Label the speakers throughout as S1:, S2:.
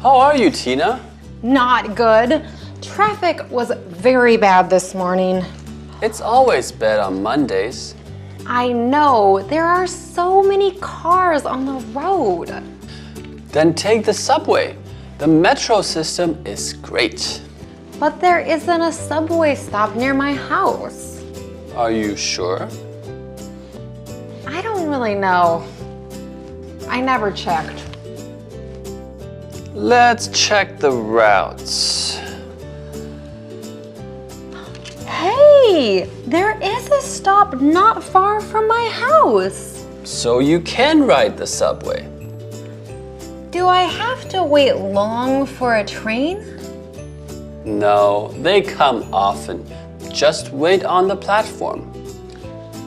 S1: How are you, Tina?
S2: Not good. Traffic was very bad this morning.
S1: It's always bad on Mondays.
S2: I know, there are so many cars on the road.
S1: Then take the subway. The metro system is great.
S2: But there isn't a subway stop near my house.
S1: Are you sure?
S2: I don't really know. I never checked.
S1: Let's check the routes.
S2: Hey, there is a stop not far from my house.
S1: So you can ride the subway.
S2: Do I have to wait long for a train?
S1: No, they come often. Just wait on the platform.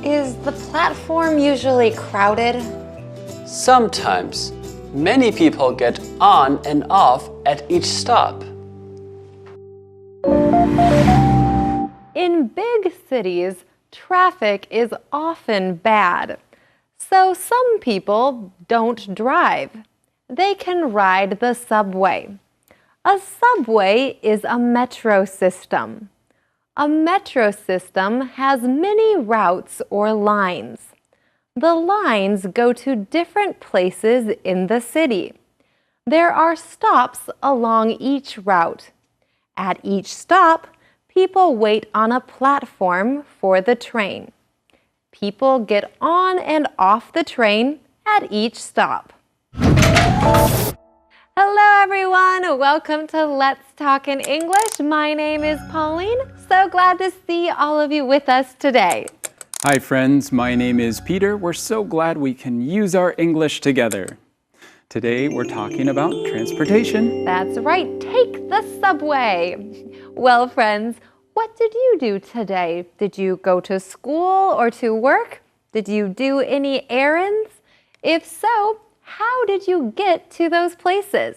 S2: Is the platform usually crowded?
S1: Sometimes, many people get on and off at each stop.
S2: In big cities, traffic is often bad. So some people don't drive. They can ride the subway. A subway is a metro system. A metro system has many routes or lines. The lines go to different places in the city. There are stops along each route. At each stop, people wait on a platform for the train. People get on and off the train at each stop. Hello everyone, welcome to Let's Talk in English. My name is Pauline. So glad to see all of you with us today.
S3: Hi friends, my name is Peter. We're so glad we can use our English together. Today we're talking about transportation.
S2: That's right, take the subway. Well friends, what did you do today? Did you go to school or to work? Did you do any errands? If so, how did you get to those places?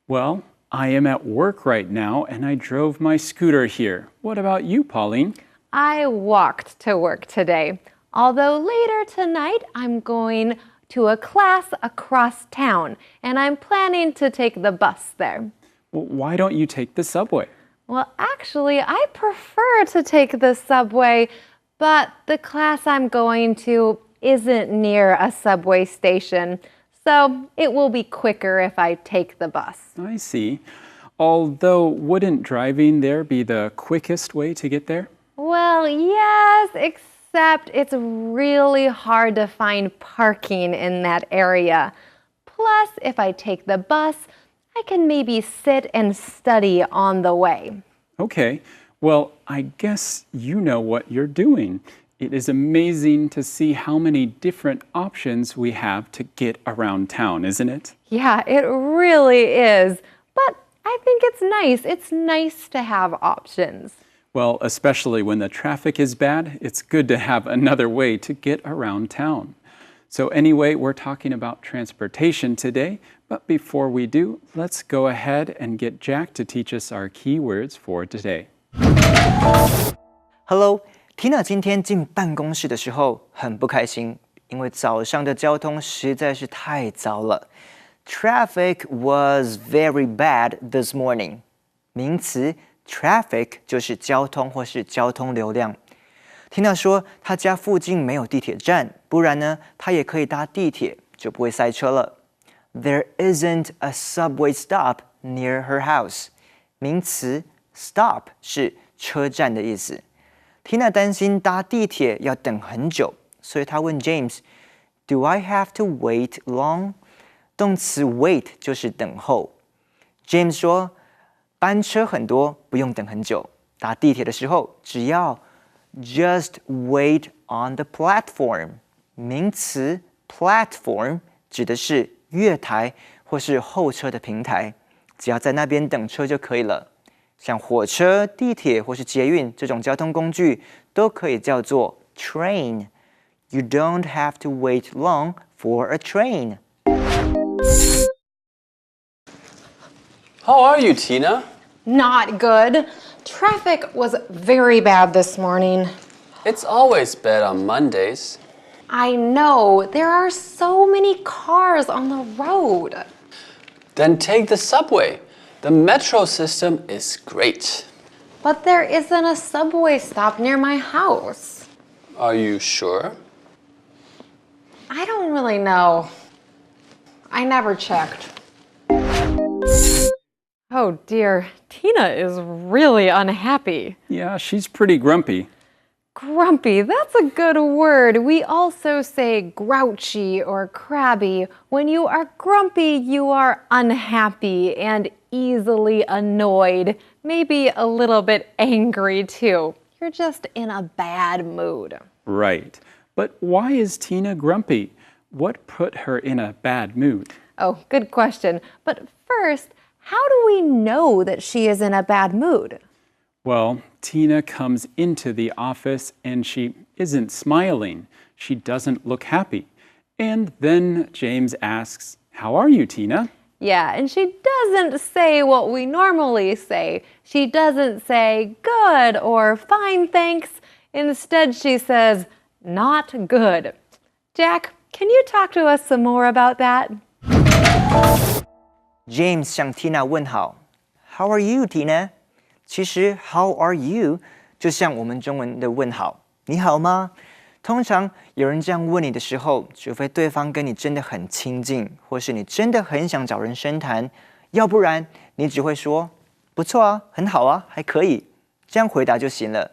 S3: Well, I am at work right now and I drove my scooter here. What about you, Pauline?
S2: I walked to work today. Although later tonight I'm going to a class across town and I'm planning to take the bus there.
S3: Well, why don't you take the subway?
S2: Well, actually, I prefer to take the subway, but the class I'm going to isn't near a subway station. So it will be quicker if I take the bus.
S3: I see. Although, wouldn't driving there be the quickest way to get there?
S2: Well, yes, except it's really hard to find parking in that area. Plus, if I take the bus, I can maybe sit and study on the way.
S3: Okay, well, I guess you know what you're doing. It is amazing to see how many different options we have to get around town, isn't it?
S2: Yeah, it really is. But I think it's nice. It's nice to have options.
S3: Well, especially when the traffic is bad, it's good to have another way to get around town. So anyway, we're talking about transportation today, but before we do, let's go ahead and get Jack to teach us our key words for today.
S4: Hello, Tina 今天进办公室的时候很不开心，因为早上的交通实在是太糟了。Traffic was very bad this morning. 名词 traffic 就是交通或是交通流量。Tina 说她家附近没有地铁站，不然呢，她也可以搭地铁，就不会塞车了。There isn't a subway stop near her house. 名词 stop 是车站的意思。Tina 担心搭地铁要等很久，所以她问 James，Do I have to wait long？ 动词 wait 就是等候。James 说，班车很多，不用等很久。搭地铁的时候，只要 just wait on the platform。名词 platform 指的是月台或是候车的平台，只要在那边等车就可以了。像火车、地铁或是捷运这种交通工具都可以叫做 train. You don't have to wait long for a train.
S1: How are you, Tina?
S2: Not good. Traffic was very bad this morning.
S1: It's always bad on Mondays.
S2: I know, there are so many cars on the road.
S1: Then take the subway. The metro system is great.
S2: But there isn't a subway stop near my house.
S1: Are you sure?
S2: I don't really know. I never checked. Oh dear, Tina is really unhappy.
S3: Yeah, she's pretty grumpy.
S2: Grumpy, that's a good word. We also say grouchy or crabby. When you are grumpy, you are unhappy and easily annoyed. Maybe a little bit angry too. You're just in a bad mood.
S3: Right. But why is Tina grumpy? What put her in a bad mood?
S2: Oh, good question. But first, how do we know that she is in a bad mood?
S3: Well, Tina comes into the office and she isn't smiling. She doesn't look happy. And then James asks, "How are you, Tina?"
S2: Yeah, and she doesn't say what we normally say. She doesn't say good or fine, thanks. Instead, she says not good. Jack, can you talk to us some more about that?
S4: James 向 Tina 问好 ，How are you, Tina？ 其实 How are you 就像我们中文的问好，你好吗？通常有人这样问你的时候，除非对方跟你真的很亲近，或是你真的很想找人深谈，要不然你只会说不错啊，很好啊，还可以，这样回答就行了。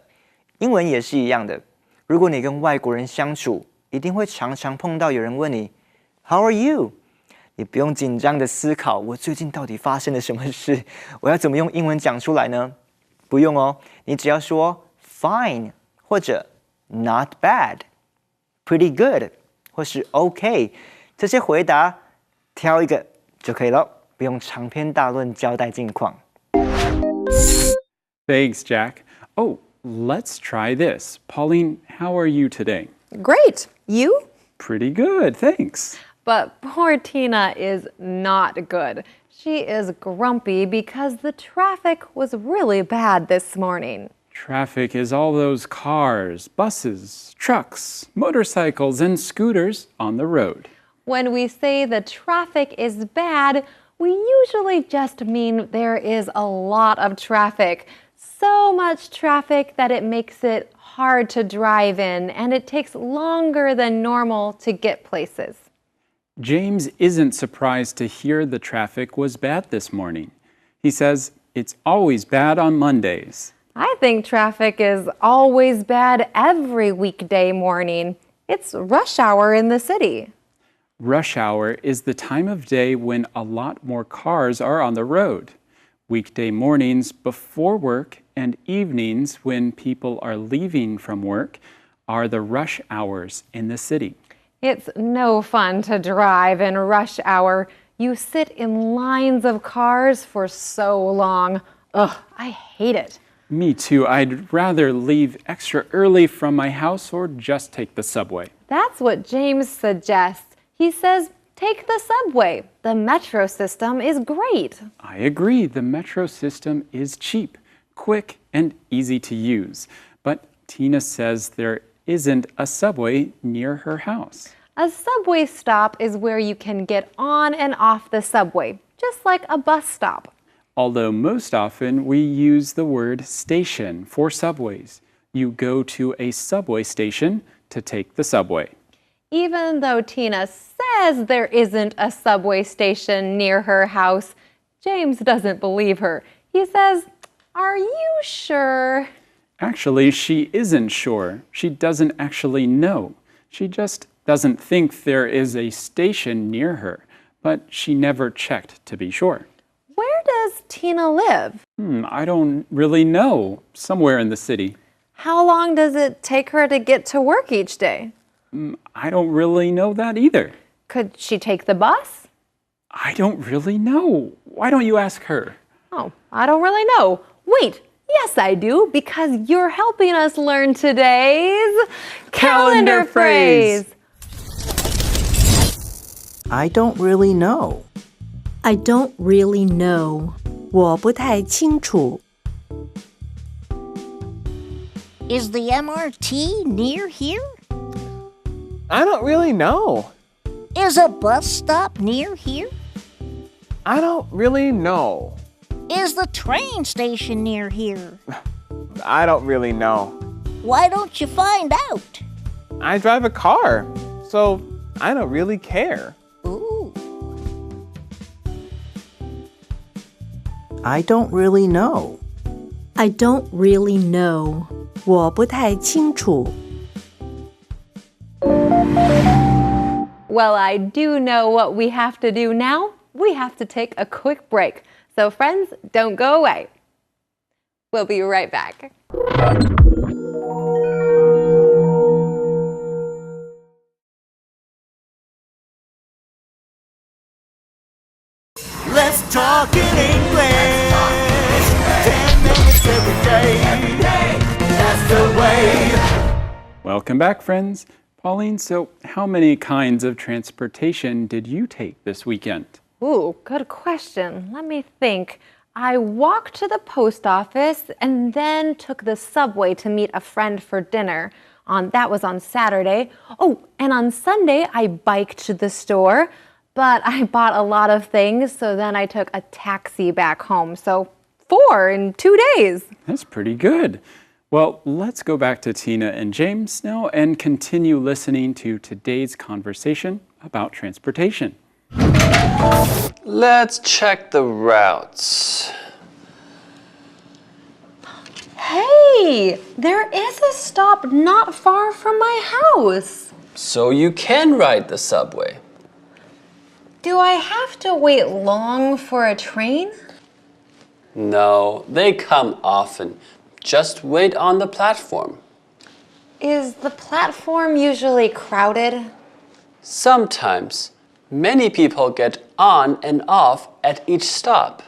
S4: 英文也是一样的，如果你跟外国人相处，一定会常常碰到有人问你 How are you？你不用紧张的思考，我最近到底发生了什么事？我要怎么用英文讲出来呢？不用哦，你只要说 fine 或者 not bad、pretty good 或是 OK， 这些回答挑一个就可以了，不用长篇大论交代近况。
S3: Thanks, Jack. Oh, let's try this. Pauline, how are you today?
S2: Great. You?
S3: Pretty good, thanks.
S2: But poor Tina is not good. She is grumpy because the traffic was really bad this morning.
S3: Traffic is all those cars, buses, trucks, motorcycles, and scooters on the road.
S2: When we say the traffic is bad, we usually just mean there is a lot of traffic. So much traffic that it makes it hard to drive in, and it takes longer than normal to get places.
S3: James isn't surprised to hear the traffic was bad this morning. He says it's always bad on Mondays.
S2: I think traffic is always bad every weekday morning. It's rush hour in the city.
S3: Rush hour is the time of day when a lot more cars are on the road. Weekday mornings before work and evenings when people are leaving from work are the rush hours in the city.
S2: It's no fun to drive in rush hour. You sit in lines of cars for so long. Ugh, I hate it.
S3: Me too. I'd rather leave extra early from my house or just take the subway.
S2: That's what James suggests. He says, take the subway. The metro system is great.
S3: I agree. The metro system is cheap, quick, and easy to use. But Tina says there isn't a subway near her house.
S2: A subway stop is where you can get on and off the subway, just like a bus stop.
S3: Although most often we use the word station for subways. You go to a subway station to take the subway.
S2: Even though Tina says there isn't a subway station near her house, James doesn't believe her. He says, "Are you sure?"
S3: Actually, she isn't sure. She doesn't actually know. She just doesn't think there is a station near her, but she never checked to be sure.
S2: Where does Tina live?
S3: I don't really know. Somewhere in the city.
S2: How long does it take her to get to work each day?
S3: I don't really know that either.
S2: Could she take the bus?
S3: I don't really know. Why don't you ask her?
S2: Oh, I don't really know. Wait, yes I do, because you're helping us learn today's calendar phrase.
S5: I don't really know.
S6: I don't really know. 我不太清楚。
S7: Is the MRT near here?
S8: I don't really know.
S7: Is a bus stop near here?
S8: I don't really know.
S7: Is the train station near here?
S8: I don't really know.
S7: Why don't you find out?
S8: I drive a car, so I don't really care.
S7: Ooh.
S5: I don't really know.
S6: I don't really know. 我不太清楚。
S2: Well, I do know what we have to do now. We have to take a quick break. So friends, don't go away. We'll be right back.
S5: Let's talk in English. 10 minutes every day. That's the way.
S3: Welcome back, friends. Pauline, so how many kinds of transportation did you take this weekend?
S2: Ooh, good question. Let me think. I walked to the post office and then took the subway to meet a friend for dinner. That was on Saturday. Oh, and on Sunday, I biked to the store, but I bought a lot of things, so then I took a taxi back home. So 4 in 2 days.
S3: That's pretty good. Well, let's go back to Tina and James now and continue listening to today's conversation about transportation.
S1: Let's check the routes.
S2: Hey, there is a stop not far from my house.
S1: So you can ride the subway.
S2: Do I have to wait long for a train?
S1: No, they come often. Just wait on the platform.
S2: Is the platform usually crowded?
S1: Sometimes. Many people get on and off at each stop.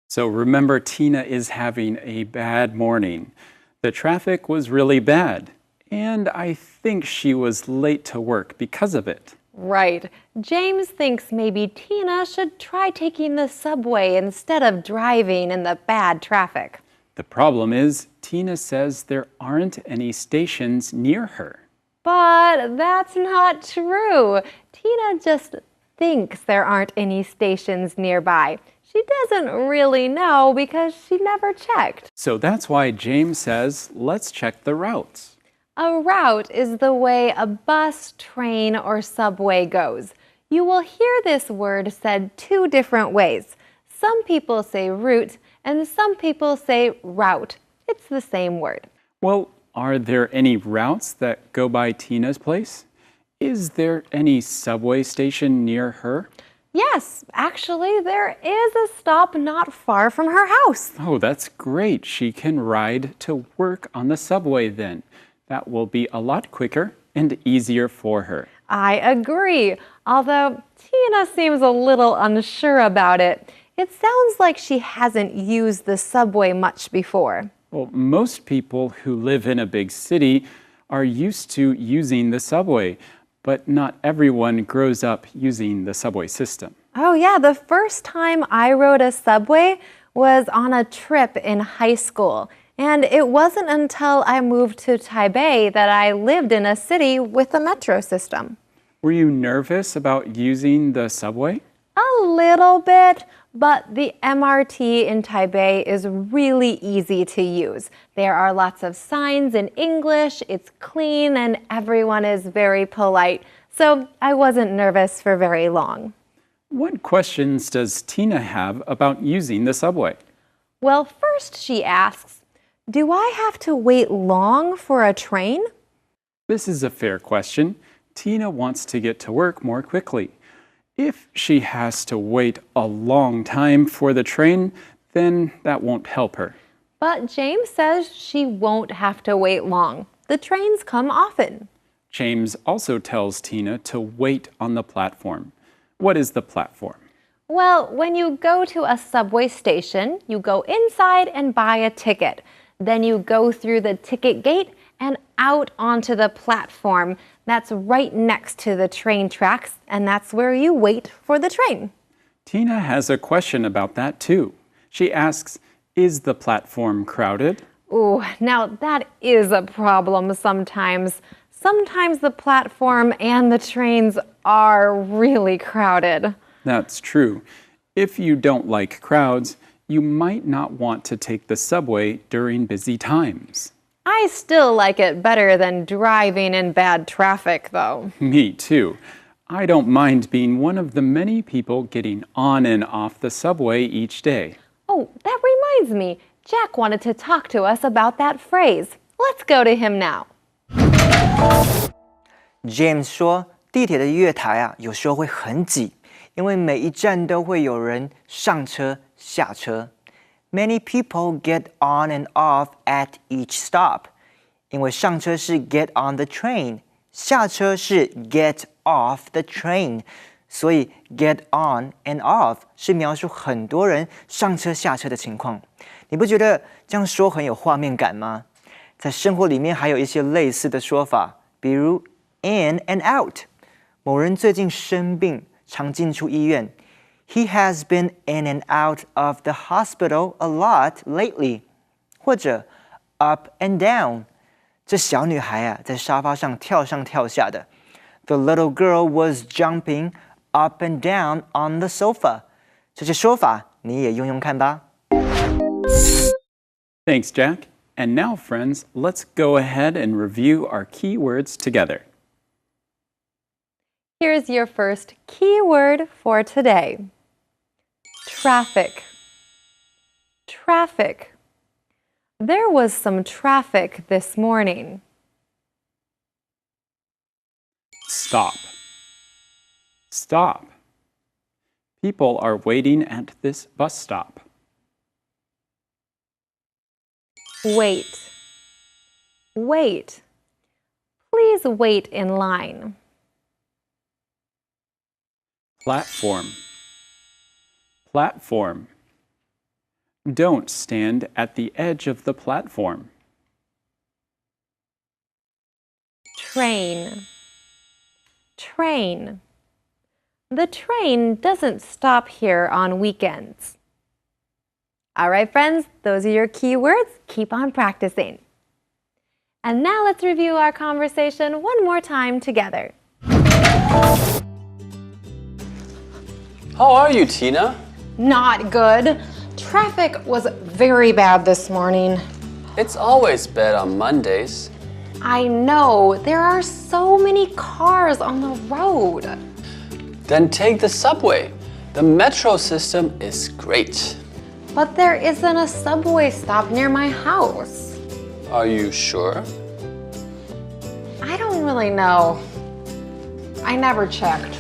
S3: So remember, Tina is having a bad morning. The traffic was really bad, and I think she was late to work because of it.
S2: Right. James thinks maybe Tina should try taking the subway instead of driving in the bad traffic.
S3: The problem is, Tina says there aren't any stations near her.
S2: But that's not true. Tina just thinks there aren't any stations nearby. She doesn't really know because she never checked.
S3: So that's why James says, let's check the routes.
S2: A route is the way a bus, train, or subway goes. You will hear this word said 2 different ways. Some people say route and some people say route. It's the same word.
S3: Well, are there any routes that go by Tina's place? Is there any subway station near her?
S2: Yes, actually, there is a stop not far from her house.
S3: Oh, that's great. She can ride to work on the subway then. That will be a lot quicker and easier for her.
S2: I agree, although Tina seems a little unsure about it. It sounds like she hasn't used the subway much before.
S3: Well, most people who live in a big city are used to using the subway, but not everyone grows up using the subway system.
S2: Oh yeah, the first time I rode a subway was on a trip in high school. And it wasn't until I moved to Taipei that I lived in a city with a metro system.
S3: Were you nervous about using the subway?
S2: A little bit, but the MRT in Taipei is really easy to use. There are lots of signs in English, it's clean, and everyone is very polite. So I wasn't nervous for very long.
S3: What questions does Tina have about using the subway?
S2: Well, first she asks, do I have to wait long for a train?
S3: This is a fair question. Tina wants to get to work more quickly. If she has to wait a long time for the train, then that won't help her.
S2: But James says she won't have to wait long. The trains come often.
S3: James also tells Tina to wait on the platform. What is the platform?
S2: Well, when you go to a subway station, you go inside and buy a ticket. Then you go through the ticket gate and out onto the platform. That's right next to the train tracks, and that's where you wait for the train.
S3: Tina has a question about that too. She asks, is the platform crowded?
S2: Ooh, now that is a problem sometimes. Sometimes the platform and the trains are really crowded.
S3: That's true. If you don't like crowds, you might not want to take the subway during busy times.
S2: I still like it better than driving in bad traffic, though.
S3: Me too. I don't mind being one of the many people getting on and off the subway each day.
S2: Oh, that reminds me. Jack wanted to talk to us about that phrase. Let's go to him now.
S4: James 说，地铁的月台啊，有时候会很挤，因为每一站都会有人上车下车。Many people get on and off at each stop. 因为上车是 get on the train， 下车是 get off the train， 所以 get on and off 是描述很多人上车下车的情况。你不觉得这样说很有画面感吗？在生活里面还有一些类似的说法，比如 in and out。某人最近生病，常进出医院。He has been in and out of the hospital a lot lately. 或者 up and down. 这小女孩啊，在沙发上跳上跳下的。The little girl was jumping up and down on the sofa. 这些说法你也用用看吧。
S3: Thanks, Jack. And now, friends, let's go ahead and review our key words together.
S2: Here's your first key word for today. Traffic. Traffic. There was some traffic this morning.
S3: Stop. Stop. People are waiting at this bus stop.
S2: Wait. Wait. Please wait in line.
S3: Platform. Platform. Don't stand at the edge of the platform.
S2: Train. Train. The train doesn't stop here on weekends. All right, friends, those are your key words. Keep on practicing. And now let's review our conversation one more time together.
S1: How are you, Tina?
S9: Not good. Traffic was very bad this morning.
S1: It's always bad on Mondays.
S9: I know. There are so many cars on the road.
S1: Then take the subway. The metro system is great.
S9: But there isn't a subway stop near my house.
S1: Are you sure?
S9: I don't really know. I never checked.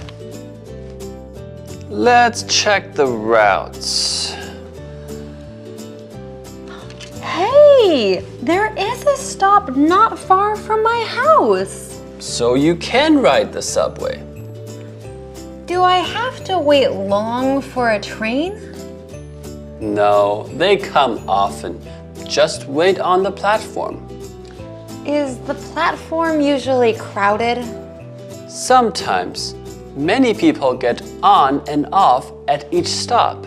S1: Let's check the routes.
S9: Hey, there is a stop not far from my house.
S1: So you can ride the subway.
S9: Do I have to wait long for a train?
S1: No, they come often. Just wait on the platform.
S9: Is the platform usually crowded?
S1: Sometimes. Many people get on and off at each stop.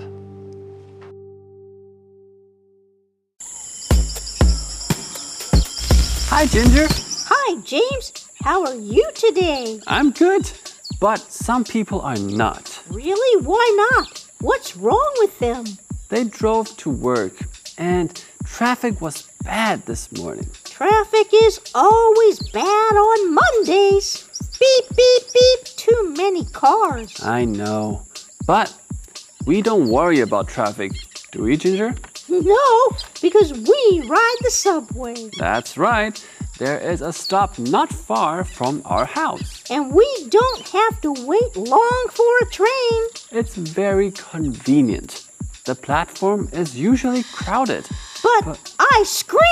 S1: Hi, Ginger.
S7: Hi, James. How are you today?
S1: I'm good, but some people are not.
S7: Really? Why not? What's wrong with them?
S1: They drove to work and traffic was bad this morning.
S7: Traffic is always bad on Mondays. Beep, beep, beep. Too many cars.
S1: I know, but we don't worry about traffic, do we, Ginger?
S7: No, because we ride the subway.
S1: That's right. There is a stop not far from our house.
S7: And we don't have to wait long for a train.
S1: It's very convenient. The platform is usually crowded.
S7: But I scream.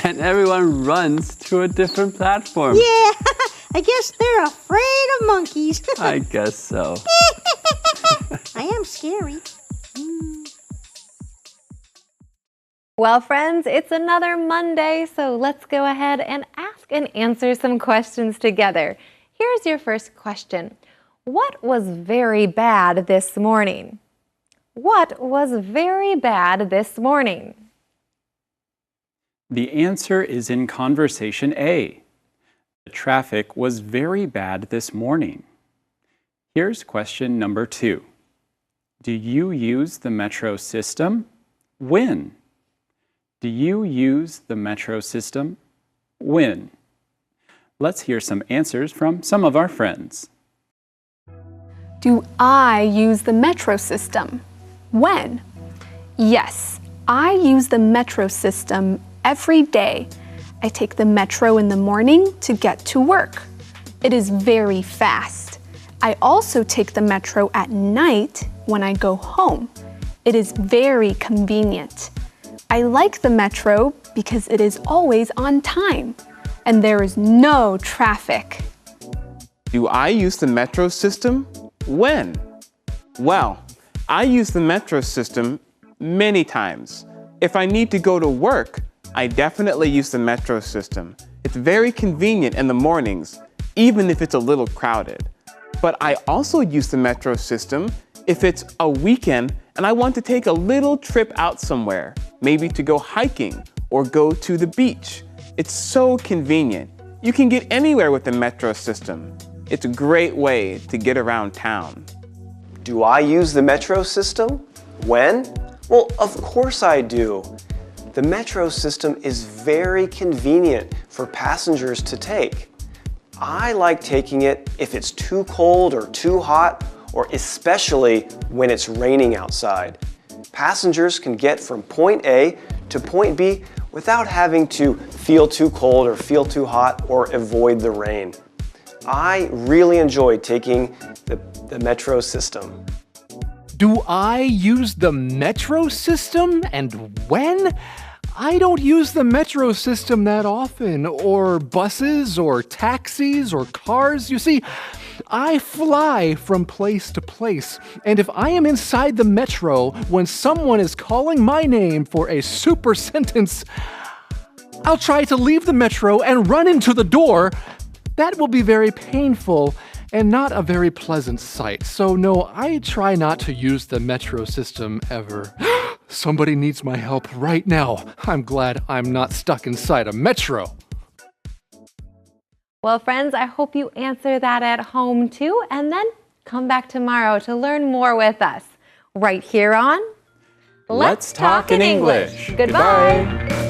S1: And everyone runs to a different platform.
S7: Yeah, I guess they're afraid of monkeys.
S1: I guess so.
S7: I am scary.
S2: Well, friends, it's another Monday, so let's go ahead and ask and answer some questions together. Here's your first question. What was very bad this morning? What was very bad this morning?
S3: The answer is in conversation A. The traffic was very bad this morning. Here's question number 2. Do you use the metro system? When? Do you use the metro system? When? Let's hear some answers from some of our friends.
S10: Do I use the metro system? When? Yes, I use the metro system every day. I take the metro in the morning to get to work. It is very fast. I also take the metro at night when I go home. It is very convenient. I like the metro because it is always on time and there is no traffic.
S8: Do I use the metro system? When? Well, I use the metro system many times. If I need to go to work, I definitely use the metro system. It's very convenient in the mornings, even if it's a little crowded. But I also use the metro system if it's a weekend and I want to take a little trip out somewhere, maybe to go hiking or go to the beach. It's so convenient. You can get anywhere with the metro system. It's a great way to get around town.
S1: Do I use the metro system? When? Well, of course I do. The metro system is very convenient for passengers to take. I like taking it if it's too cold or too hot, or especially when it's raining outside. Passengers can get from point A to point B without having to feel too cold or feel too hot or avoid the rain. I really enjoy taking the metro system.
S11: Do I use the metro system and when? I don't use the metro system that often, or buses, or taxis, or cars. You see, I fly from place to place, and if I am inside the metro when someone is calling my name for a super sentence, I'll try to leave the metro and run into the door. That will be very painful and not a very pleasant sight. So no, I try not to use the metro system ever. Somebody needs my help right now. I'm glad I'm not stuck inside a metro.
S2: Well, friends, I hope you answer that at home too, and then come back tomorrow to learn more with us. Right here on
S3: Let's Talk in English.
S2: Goodbye.